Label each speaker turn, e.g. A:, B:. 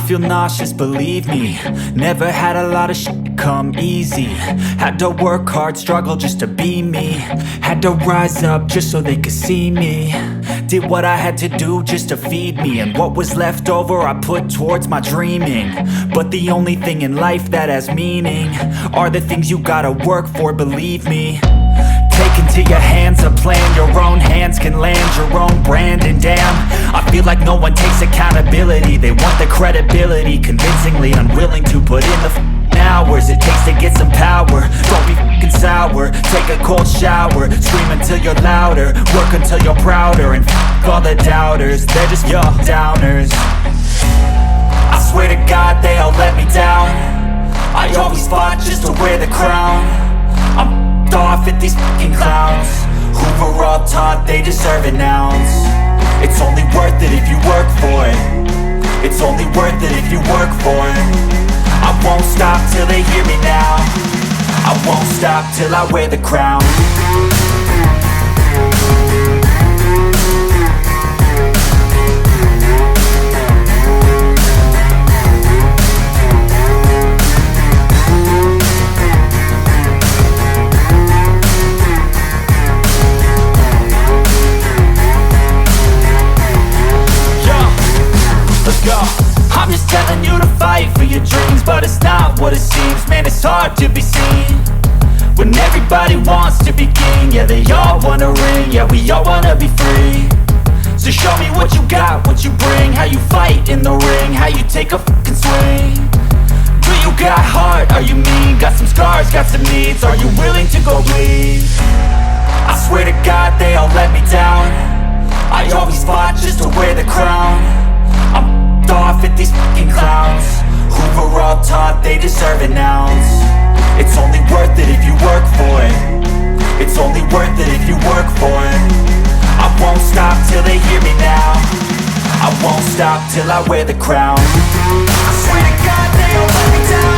A: feel nauseous, believe me. Never had a lot of shit come easy. Had to work hard, struggle just to be me. Had to rise up just so they could see me. Did what I had to do just to feed me. And what was left over I put towards my dreaming. But the only thing in life that has meaning are the things you gotta work for, believe me. Take into your hands a plan. Your own hands can land your own brand. And damn, I feel like no one takes accountability. They want the credibility, convincingly unwilling to put in the hours it takes to get some power. Don't be f***ing sour. Take a cold shower. Scream until you're louder. Work until you're prouder. And f*** all the doubters, they're just your downers. I swear to God they all let me down. I always fought just to wear the crown. I'm off at these fucking clowns who were all taught they deserve an ounce. It's only worth it if you work for it. It's only worth it if you work for it. I won't stop till they hear me now. I won't stop till I wear the crown. I'm just telling you to fight for your dreams, but it's not what it seems. Man, it's hard to be seen when everybody wants to be king. Yeah, they all wanna ring, yeah, we all wanna be free. So show me what you got, what you bring. How you fight in the ring, how you take a fucking swing. Do you got heart, are you mean? Got some scars, got some needs, are you willing to go bleed? I swear to God they all let me down. I always fought just to wear the crown. I'm off at these fucking clowns who were all taught they deserve an ounce. It's only worth it if you work for it. It's only worth it if you work for it. I won't stop till they hear me now. I won't stop till I wear the crown. I swear to God they all let me down.